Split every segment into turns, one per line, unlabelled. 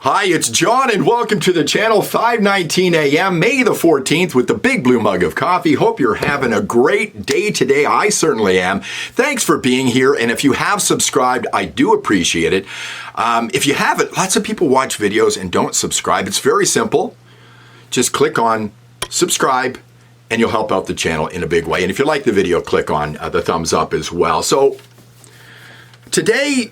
Hi, it's John and welcome to the channel. 5:19 a.m. May the 14th with the big blue mug of coffee. Hope you're having a great day today. I certainly am. Thanks for being here, and if you have subscribed, I do appreciate it. If you haven't, lots of people watch videos and don't subscribe. It's very simple. Just click on subscribe and you'll help out the channel in a big way. And if you like the video, click on the thumbs up as well. So today,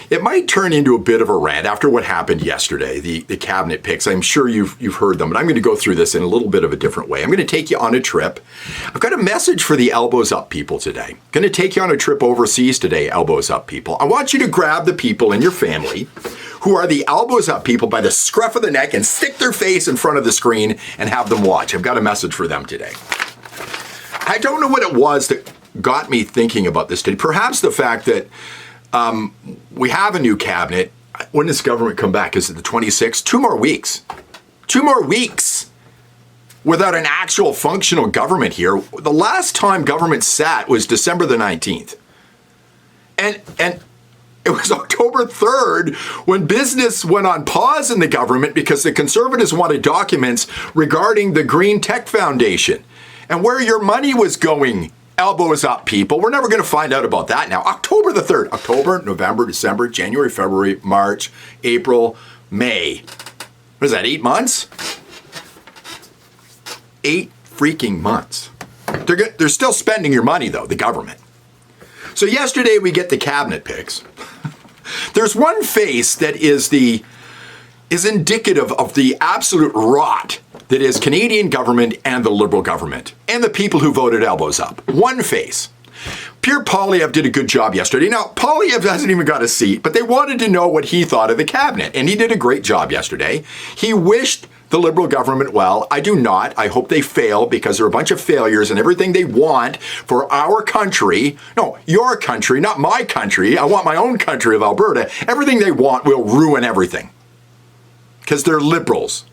it might turn into a bit of a rant after what happened yesterday, the cabinet picks. I'm sure you've heard them, but I'm going to go through this in a little bit of a different way. I'm going to take you on a trip. I've got a message for the elbows up people today. I'm going to take you on a trip overseas today, elbows up people. I want you to grab the people in your family who are the elbows up people by the scruff of the neck and stick their face in front of the screen and have them watch. I've got a message for them today. I don't know what it was that got me thinking about this today. Perhaps the fact that we have a new cabinet. When does government come back? Is it the 26th? 2 more weeks. 2 more weeks without an actual functional government here. The last time government sat was December the 19th. And it was October 3rd when business went on pause in the government because the Conservatives wanted documents regarding the Green Tech Foundation and where your money was going. Elbows up, people. We're never going to find out about that now. October the 3rd. October, November, December, January, February, March, April, May. What is that, 8 months? 8 freaking months. They're still spending your money, though, the government. So yesterday we get the cabinet picks. There's one face that is indicative of the absolute rot that is Canadian government and the Liberal government and the people who voted elbows up. One face. Pierre Poilievre did a good job yesterday. Now, Poilievre hasn't even got a seat, but they wanted to know what he thought of the cabinet, and he did a great job yesterday. He wished the Liberal government well. I do not. I hope they fail because they're a bunch of failures and everything they want for our country, no, your country, not my country. I want my own country of Alberta. Everything they want will ruin everything because they're Liberals.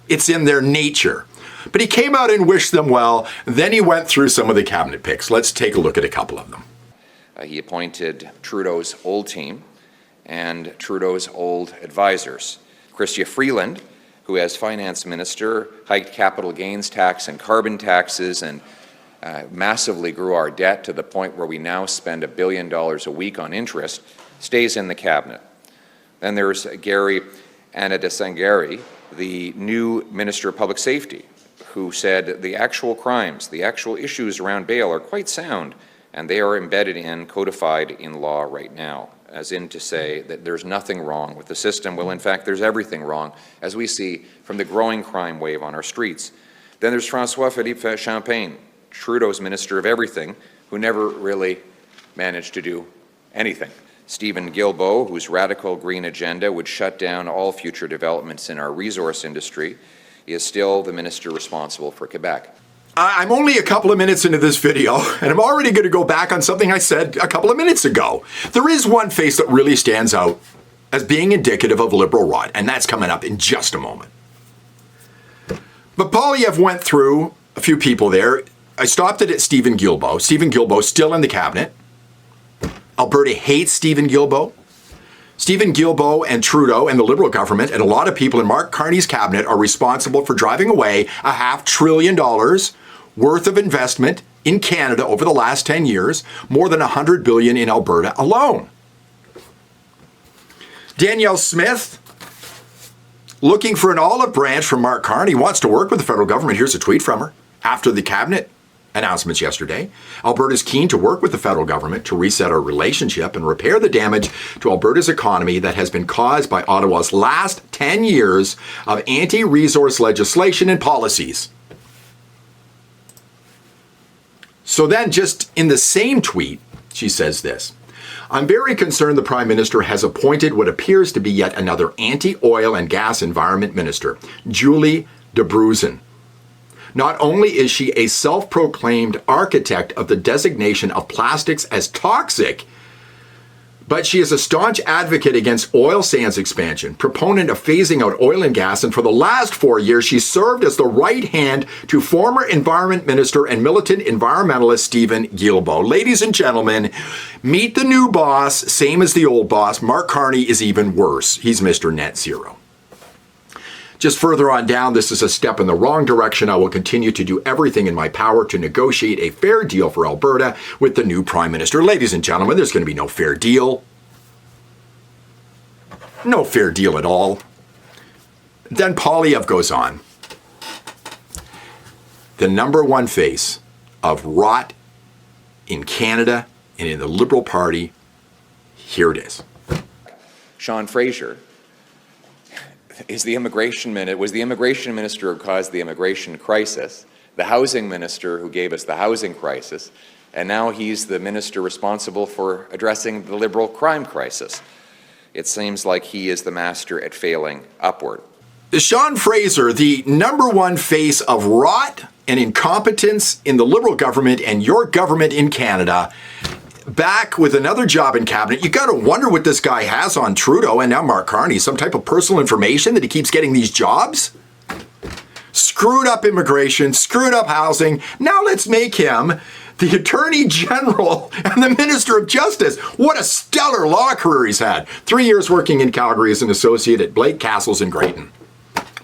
It's in their nature. But he came out and wished them well. Then he went through some of the cabinet picks. Let's take a look at a couple of them.
He appointed Trudeau's old team and Trudeau's old advisors. Chrystia Freeland, who as finance minister hiked capital gains tax and carbon taxes and massively grew our debt to the point where we now spend $1 billion a week on interest, stays in the cabinet. Then there's Gary Anadasangari, the new Minister of Public Safety, who said the actual crimes, the actual issues around bail are quite sound, and they are embedded in, codified in law right now, as in to say that there's nothing wrong with the system. Well, in fact, there's everything wrong, as we see from the growing crime wave on our streets. Then there's François-Philippe Champagne, Trudeau's Minister of Everything, who never really managed to do anything. Stephen Guilbeault, whose radical green agenda would shut down all future developments in our resource industry, is still the minister responsible for Quebec.
I'm only a couple of minutes into this video, and I'm already going to go back on something I said a couple of minutes ago. There is one face that really stands out as being indicative of Liberal rot, and that's coming up in just a moment. But Poilievre went through a few people there. I stopped it at Stephen Guilbeault. Stephen Guilbeault still in the cabinet. Alberta hates Stephen Guilbeault. Stephen Guilbeault and Trudeau and the Liberal government and a lot of people in Mark Carney's cabinet are responsible for driving away $500 billion worth of investment in Canada over the last 10 years, more than $100 billion in Alberta alone. Danielle Smith, looking for an olive branch from Mark Carney, wants to work with the federal government. Here's a tweet from her after the cabinet announcements yesterday. Alberta's keen to work with the federal government to reset our relationship and repair the damage to Alberta's economy that has been caused by Ottawa's last 10 years of anti-resource legislation and policies. So then just in the same tweet, she says this: I'm very concerned the Prime Minister has appointed what appears to be yet another anti-oil and gas environment minister, Julie DeBruzen. Not only is she a self-proclaimed architect of the designation of plastics as toxic, But she is a staunch advocate against oil sands expansion, proponent of phasing out oil and gas, and for the last 4 years, she served as the right hand to former Environment Minister and militant environmentalist Stephen Guilbeault. Ladies and gentlemen, meet the new boss, same as the old boss. Mark Carney is even worse. He's Mr. Net Zero. Just further on down, this is a step in the wrong direction. I will continue to do everything in my power to negotiate a fair deal for Alberta with the new Prime Minister. Ladies and gentlemen, there's going to be no fair deal. No fair deal at all. Then Poilievre goes on. The number one face of rot in Canada and in the Liberal Party, here it is.
Sean Fraser was the immigration minister who caused the immigration crisis, the housing minister who gave us the housing crisis, and now he's the minister responsible for addressing the Liberal crime crisis. It seems like he is the master at failing upward.
Sean Fraser, the number one face of rot and incompetence in the Liberal government and your government in Canada, back with another job in cabinet. You got to wonder what this guy has on Trudeau and now Mark Carney. Some type of personal information that he keeps getting these jobs? Screwed up immigration, screwed up housing. Now let's make him the Attorney General and the Minister of Justice. What a stellar law career he's had. 3 years working in Calgary as an associate at Blake Castles in Grayton.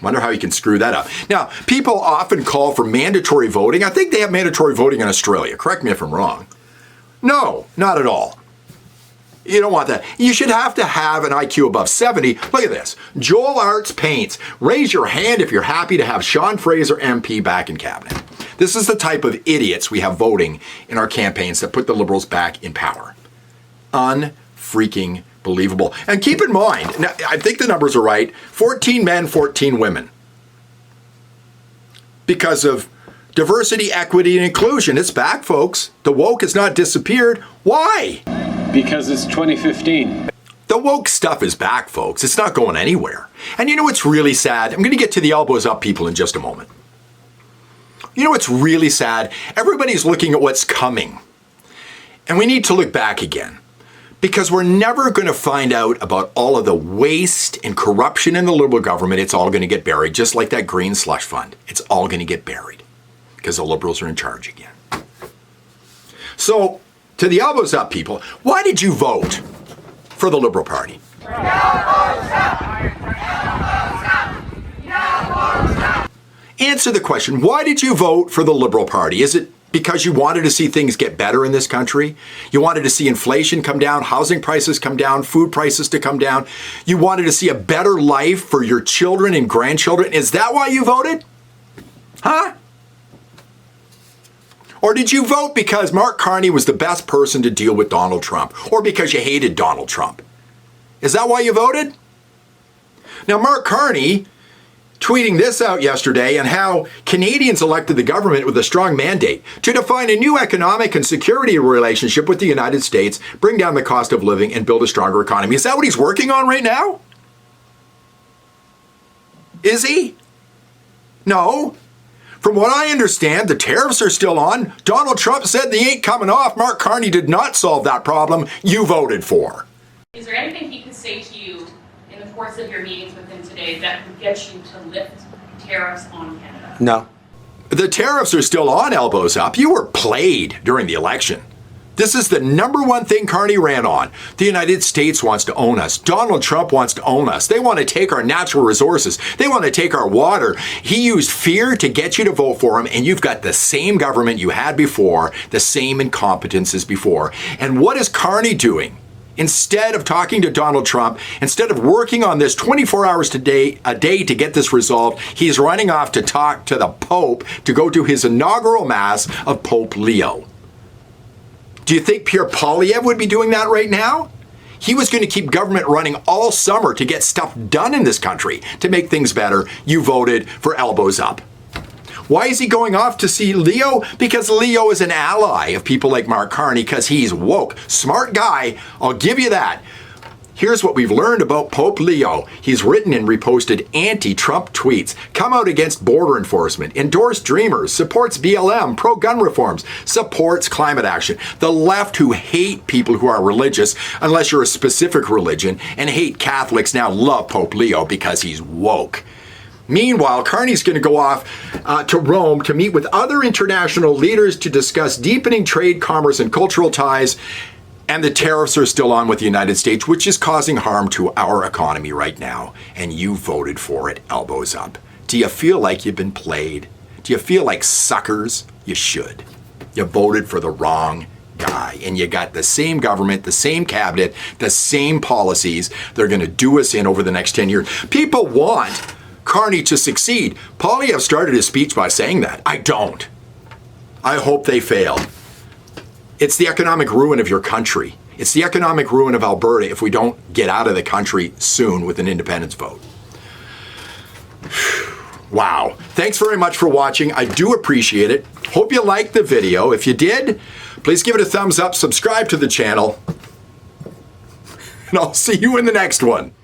Wonder how you can screw that up. Now, people often call for mandatory voting. I think they have mandatory voting in Australia. Correct me if I'm wrong. No, not at all. You don't want that. You should have to have an IQ above 70. Look at this. Joel Arts Paints. Raise your hand if you're happy to have Sean Fraser MP back in cabinet. This is the type of idiots we have voting in our campaigns that put the Liberals back in power. Unfreaking believable. And keep in mind, now, I think the numbers are right, 14 men, 14 women. Because of diversity, equity, and inclusion. It's back, folks. The woke has not disappeared. Why?
Because it's 2015.
The woke stuff is back, folks. It's not going anywhere. And you know what's really sad? I'm going to get to the elbows up people in just a moment. You know what's really sad? Everybody's looking at what's coming. And we need to look back again. Because we're never going to find out about all of the waste and corruption in the Liberal government. It's all going to get buried, just like that green slush fund. It's all going to get buried. Because the Liberals are in charge again. So, to the elbows up people, why did you vote for the Liberal Party? Answer the question, why did you vote for the Liberal Party? Is it because you wanted to see things get better in this country? You wanted to see inflation come down, housing prices come down, food prices to come down? You wanted to see a better life for your children and grandchildren? Is that why you voted? Huh? Or did you vote because Mark Carney was the best person to deal with Donald Trump? Or because you hated Donald Trump? Is that why you voted? Now, Mark Carney tweeting this out yesterday and how Canadians elected the government with a strong mandate to define a new economic and security relationship with the United States, bring down the cost of living, and build a stronger economy. Is that what he's working on right now? Is he? No. From what I understand, the tariffs are still on. Donald Trump said they ain't coming off. Mark Carney did not solve that problem you voted for.
Is there anything he could say to you in the course of your meetings with him today that would get you to lift tariffs on Canada?
No.
The tariffs are still on, elbows up. You were played during the election. This is the number one thing Carney ran on. The United States wants to own us. Donald Trump wants to own us. They want to take our natural resources. They want to take our water. He used fear to get you to vote for him, and you've got the same government you had before, the same incompetence as before. And what is Carney doing? Instead of talking to Donald Trump, instead of working on this 24 hours a day to get this resolved, he's running off to talk to the Pope to go to his inaugural mass of Pope Leo. Do you think Pierre Poilievre would be doing that right now? He was going to keep government running all summer to get stuff done in this country, to make things better. You voted for elbows up. Why is he going off to see Leo? Because Leo is an ally of people like Mark Carney, because he's woke. Smart guy, I'll give you that. Here's what we've learned about Pope Leo. He's written and reposted anti-Trump tweets, come out against border enforcement, endorsed Dreamers, supports BLM, pro-gun reforms, supports climate action. The left, who hate people who are religious, unless you're a specific religion, and hate Catholics, now love Pope Leo because he's woke. Meanwhile, Carney's going to go off to Rome to meet with other international leaders to discuss deepening trade, commerce, and cultural ties. And the tariffs are still on with the United States, which is causing harm to our economy right now. And you voted for it, elbows up. Do you feel like you've been played? Do you feel like suckers? You should. You voted for the wrong guy. And you got the same government, the same cabinet, the same policies. They're going to do us in over the next 10 years. People want Carney to succeed. Poilievre started his speech by saying that. I don't. I hope they fail. It's the economic ruin of your country. It's the economic ruin of Alberta if we don't get out of the country soon with an independence vote. Wow. Thanks very much for watching. I do appreciate it. Hope you liked the video. If you did, please give it a thumbs up, subscribe to the channel, and I'll see you in the next one.